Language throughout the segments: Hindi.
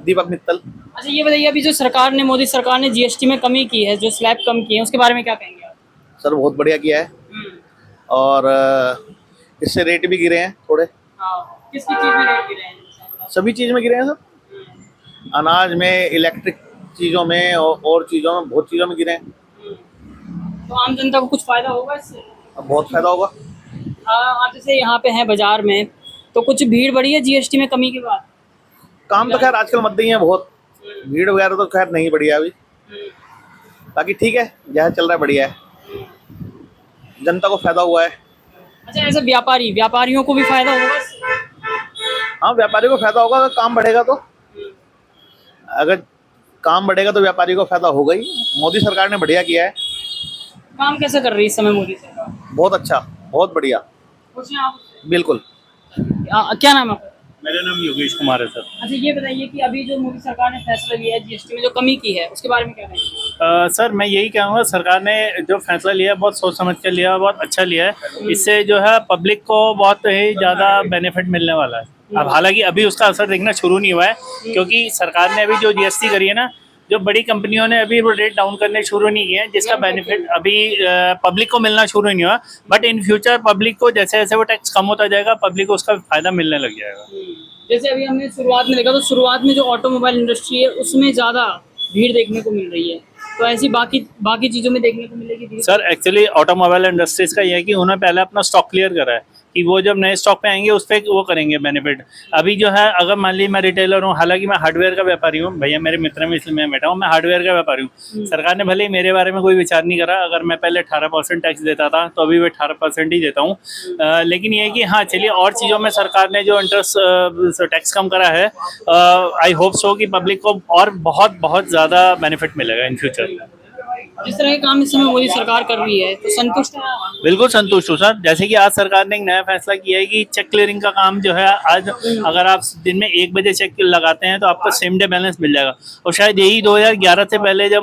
दीपक मित्तल। अच्छा ये बताइए, अभी जो सरकार ने, मोदी सरकार ने जीएसटी में कमी की है, जो स्लैब कम किए हैं, उसके बारे में क्या कहेंगे आप? सर बहुत बढ़िया किया है। हम्म। और इससे रेट भी गिरे हैं थोड़े। हाँ, किस किस चीज में रेट गिरे हैं? सभी चीज में गिरे हैं सर। हम्म। अनाज में, इलेक्ट्रिक चीजों में और चीजों में, बहुत चीजों में गिरे हैं। तो आम जनता को कुछ फायदा होगा इससे? अब बहुत फायदा होगा। आप जैसे यहाँ पे हैं बाजार में, तो कुछ भीड़ बढ़ी है जीएसटी में कमी के बाद? काम तो खैर आजकल मत ही है बहुत। हम्म। भीड़ वगैरह तो खैर नहीं बढ़िया अभी। हम्म। बाकी ठीक है, जहाँ चल रहा है बढ़िया है। जनता को फायदा हुआ है। अच्छा, ऐसे व्यापारियों को भी फायदा होगा इससे? हाँ, व्यापारी को फायदा होगा अगर काम बढ़ेगा तो। अगर काम बढ़ेगा तो व्यापारी को फायदा होगा ही। मोदी सरकार ने बढ़िया किया है। काम कैसे कर रही है इस समय मोदी सरकार? बहुत अच्छा, बहुत बढ़िया। पूछें आप उससे। बिल्कुल। क्या नाम है आपका? मेरा नाम योगेश कुमार है सर। अच्छा ये बताइए कि अभी जो मोदी सरकार ने फैसला लिया है जीएसटी में जो कमी की है, उसके बारे में क्या कहेंगे? सर मैं यही कहूँगा, सरकार ने जो फैसला लिया है बहुत सोच समझ कर लिया है, बहुत अच्छा लिया है। इससे जो है पब्लिक को बहुत ही ज़्यादा बेनिफिट मिलने वाला है। अब हालांकि अभी उसका असर दिखना शुरू नहीं हुआ है, क्योंकि सरकार ने अभी जो जीएसटी करी है ना, जो बड़ी कंपनियों ने अभी वो रेट डाउन करने शुरू नहीं किए हैं, जिसका बेनिफिट अभी पब्लिक को मिलना शुरू नहीं हुआ। बट इन फ्यूचर पब्लिक को जैसे जैसे वो टैक्स कम होता जाएगा, पब्लिक को उसका फायदा मिलने लग जाएगा। जैसे अभी हमने शुरुआत में देखा, तो शुरुआत में जो ऑटोमोबाइल इंडस्ट्री है उसमें ज़्यादा भीड़ देखने को मिल रही है, तो ऐसी बाकी बाकी चीज़ों में देखने को मिलेगी भीड़? सर एक्चुअली ऑटोमोबाइल इंडस्ट्रीज का ये है कि उन्होंने पहले अपना स्टॉक क्लियर करा है, कि वो जब नए स्टॉक पे आएंगे उस पर वो करेंगे बेनिफिट। अभी जो है, अगर मान ली मैं रिटेलर हूँ, हालांकि मैं हार्डवेयर का व्यापारी हूँ, भैया मेरे मित्र में इसलिए मैं बैठा हूँ, मैं हार्डवेयर का व्यापारी हूँ। सरकार ने भले ही मेरे बारे में कोई विचार नहीं करा। अगर मैं पहले 18% टैक्स देता था, तो अभी मैं 18% ही देता हूँ। लेकिन ये है कि हाँ चलिए, और चीज़ों में सरकार ने जो इंटरेस्ट टैक्स कम करा है, आई होप सो कि पब्लिक को और बहुत बहुत ज़्यादा बेनिफिट मिलेगा इन फ्यूचर। जिस तरह के काम इस समय मोदी सरकार कर रही है, तो संतुष्ट हैं आप? बिल्कुल संतुष्ट हूँ सर। जैसे कि आज सरकार ने एक नया फैसला किया है कि चेक क्लियरिंग का काम जो है, आज अगर आप दिन में 1 बजे चेक लगाते हैं तो आपको सेम डे बैलेंस मिल जाएगा। और शायद यही 2011 से पहले जब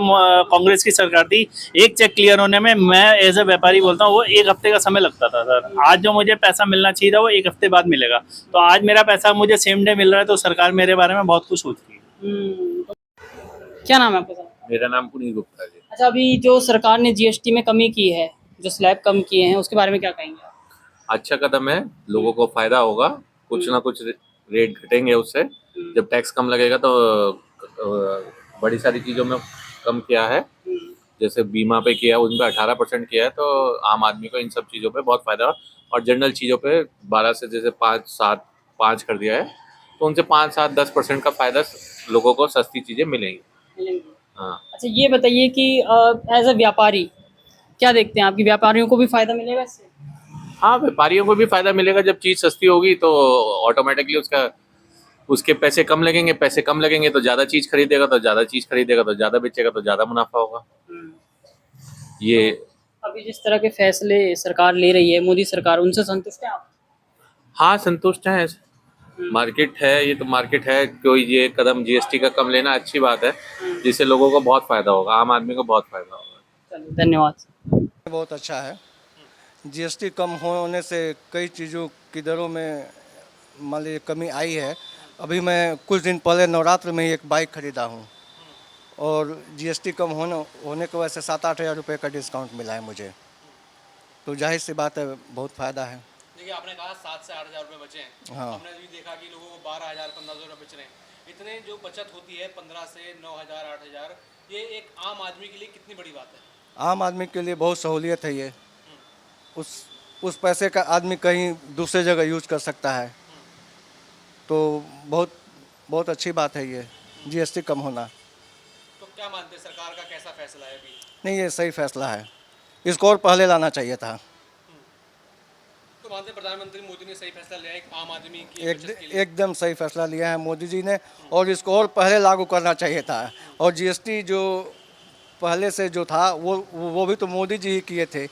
कांग्रेस की सरकार थी, एक चेक क्लियर होने में, मैं एज ए व्यापारी बोलता हूँ, वो 1 हफ्ते का समय लगता था सर। आज जो मुझे पैसा मिलना चाहिए था वो 1 हफ्ते बाद मिलेगा। तो आज मेरा पैसा मुझे सेम डे मिल रहा है, तो सरकार मेरे बारे में बहुत कुछ सोच रही है। क्या नाम है आपका सर? मेरा नाम पुनीत गुप्ता जी। अच्छा, अभी जो सरकार ने जीएसटी में कमी की है, जो स्लैब कम किए हैं, उसके बारे में क्या कहेंगे आप? अच्छा कदम है, लोगों को फायदा होगा। कुछ ना कुछ रेट घटेंगे उससे। जब टैक्स कम लगेगा तो बड़ी सारी चीज़ों में कम किया है। जैसे बीमा पे किया है, उन पर 18% किया है, तो आम आदमी को इन सब चीज़ों पे बहुत फायदा हो। और जनरल चीज़ों पे 12 से जैसे 5, 7, 5 कर दिया है, तो उनसे 5, 7, 10% का फायदा लोगों को सस्ती चीज़ें मिलेंगी। मिलेंगे। हाँ। अच्छा ये बताइए कि एज अ व्यापारी क्या देखते हैं, आपकी व्यापारियों को भी फायदा मिलेगा इससे? हाँ, व्यापारियों को भी फायदा मिलेगा। जब चीज़ सस्ती होगी तो ऑटोमेटिकली उसके पैसे कम लगेंगे। पैसे कम लगेंगे तो ज़्यादा चीज़ खरीदेगा, तो ज़्यादा चीज़ खरीदेगा तो ज़्यादा बेचेगा, तो ज़्यादा मुनाफा होगा। ये अभी जिस तरह के फैसले सरकार ले रही है, मोदी सरकार, उनसे संतुष्ट हैं आप? हाँ, संतुष्ट हैं। मार्केट है, ये तो मार्केट है। कोई ये कदम जीएसटी का कम लेना अच्छी बात है, जिससे लोगों को बहुत फायदा होगा, आम आदमी को बहुत फायदा होगा। चलिए, धन्यवाद। बहुत अच्छा है। जीएसटी कम होने से कई चीज़ों की दरों में मान लीजिए कमी आई है। अभी मैं कुछ दिन पहले नवरात्र में ही एक बाइक खरीदा हूँ, और जीएसटी कम होने की वजह से 7-8 हज़ार रुपये का डिस्काउंट मिला है मुझे। तो जाहिर सी बात है, बहुत फ़ायदा है। देखिए, आपने कहा 7 से 8 हज़ार रुपये बचे हैं। हाँ। हमने भी देखा कि लोगों को 12,000 15,000 रुपये बच रहे हैं। इतने जो बचत होती है 15 से 9,000 8,000, ये एक आम आदमी के लिए कितनी बड़ी बात है? आम आदमी के लिए बहुत सहूलियत है ये। उस पैसे का आदमी कहीं दूसरे जगह यूज कर सकता है। तो बहुत बहुत अच्छी बात है ये जीएसटी कम होना। तो क्या मानते हैं, सरकार का कैसा फैसला है अभी? नहीं, ये सही फैसला है। इसको और पहले लाना चाहिए था। तो मानते हैं प्रधानमंत्री मोदी ने सही फैसला लिया है एक आम आदमी की बचत के लिए? एकदम सही फैसला लिया है मोदी जी ने, और इसको और पहले लागू करना चाहिए था। और जीएसटी जो पहले से जो था वो भी तो मोदी जी ही किए थे,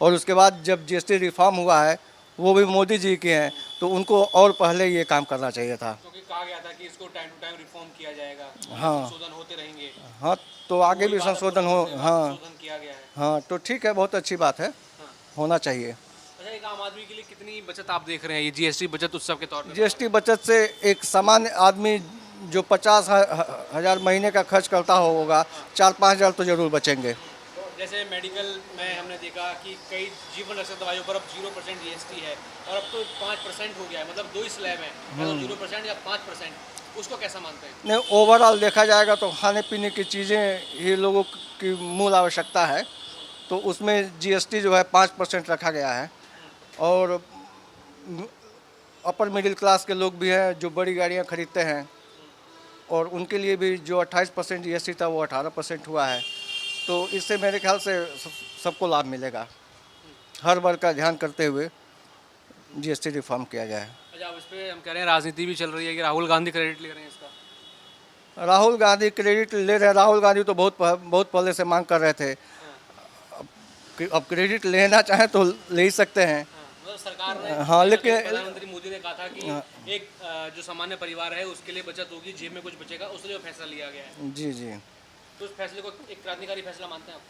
और उसके बाद जब जीएसटी रिफॉर्म हुआ है वो भी मोदी जी के हैं, तो उनको और पहले ये काम करना चाहिए था। क्योंकि कहा गया था कि इसको टाइम टू टाइम रिफॉर्म किया जाएगा, हाँ। संशोधन होते रहेंगे। हाँ, तो आगे भी संशोधन हो। हाँ संशोधन किया गया है। हाँ, तो ठीक है, बहुत अच्छी बात है, होना चाहिए। अच्छा, एक आम आदमी के लिए कितनी बचत आप देख रहे हैं ये जीएसटी बचत उत्सव के तौर पे? जीएसटी बचत से एक सामान्य आदमी जो 50,000 महीने का खर्च करता होगा 4-5 हज़ार तो ज़रूर बचेंगे। जैसे मेडिकल में हमने देखा कि कई जीवन रक्षक दवाइयों पर अब 0% जीएसटी है और अब तो 5% हो गया है, मतलब 2 ही स्लैब हैं, मतलब 0% या 5%। उसको कैसा मानते हैं? नहीं, ओवरऑल देखा जाएगा तो खाने पीने की चीज़ें ही लोगों की मूल आवश्यकता है, तो उसमें जीएसटी जो है 5% रखा गया है। और अपर मिडिल क्लास के लोग भी हैं जो बड़ी गाड़ियां खरीदते हैं, और उनके लिए भी जो 28% जीएसटी था वो 18% हुआ है। तो इससे मेरे ख्याल से सबको लाभ मिलेगा। हर वर्ग का ध्यान करते हुए जीएसटी रिफॉर्म किया जाए। अच्छा, अब इस पे हम कह रहे हैं राजनीति भी चल रही है कि राहुल गांधी क्रेडिट ले रहे हैं इसका। राहुल गांधी क्रेडिट ले रहे हैं। राहुल गांधी तो बहुत पहले से मांग कर रहे थे। अब क्रेडिट लेना चाहें तो ले ही सकते हैं। मतलब सरकार ने, हाँ, लेकिन प्रधानमंत्री मोदी ने कहा था कि एक जो सामान्य परिवार है उसके लिए बचत होगी, जेब में कुछ बचेगा, उसलिए वो फैसला लिया गया है। जी जी, तो उस फैसले को एक क्रांतिकारी फैसला मानते हैं आप?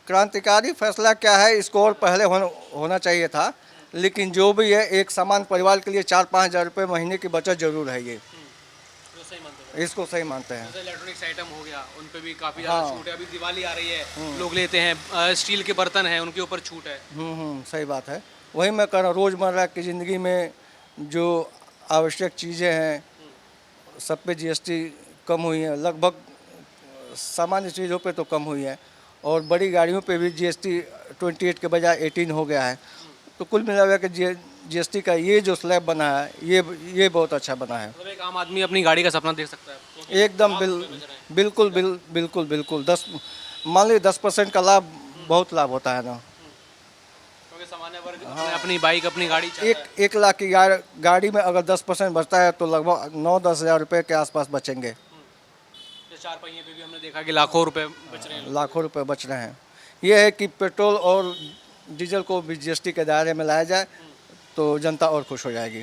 क्रांतिकारी फैसला क्या है, इसको और पहले होना चाहिए था। लेकिन जो भी है, एक समान परिवार के लिए 4-5 हज़ार रुपये महीने की बचत जरूर है। ये तो सही मानते हैं? इसको सही मानते हैं। जैसे इलेक्ट्रॉनिक्स आइटम हो गया, उन पे भी काफ़ी ज़्यादा हाँ। छूट है। अभी दिवाली आ रही है, लोग लेते हैं। स्टील के बर्तन हैं, उनके ऊपर छूट है। सही बात है। वही मैं कह रहा हूँ, रोज़मर्रा की ज़िंदगी में जो आवश्यक चीज़ें हैं सब पे जीएसटी कम हुई है। लगभग सामान्य चीज़ों पे तो कम हुई है, और बड़ी गाड़ियों पे भी जीएसटी 28 के बजाय 18 हो गया है। तो कुल मिला के जीएसटी का ये जो स्लैब बना है, ये बहुत अच्छा बना है। मतलब एक आम आदमी अपनी गाड़ी का सपना देख सकता है क्योंकि एकदम लाख रुपए बच रहे हैं। बिल्कुल 10 मान लीजिए 10% का लाभ बहुत लाभ होता है ना। क्योंकि सामान्य वर्ग अपनी बाइक, अपनी गाड़ी चाहता है। 1 लाख की गाड़ी में अगर 10% बचता है तो लगभग 9-10 हज़ार रुपये के आसपास बचेंगे। जैसे 4 पहिए पे भी हमने देखा कि लाखों रुपए बच रहे हैं। लाखों रुपए बच रहे हैं। ये है कि पेट्रोल और डीजल को भी जीएसटी के दायरे में लाया जाए तो जनता और खुश हो जाएगी।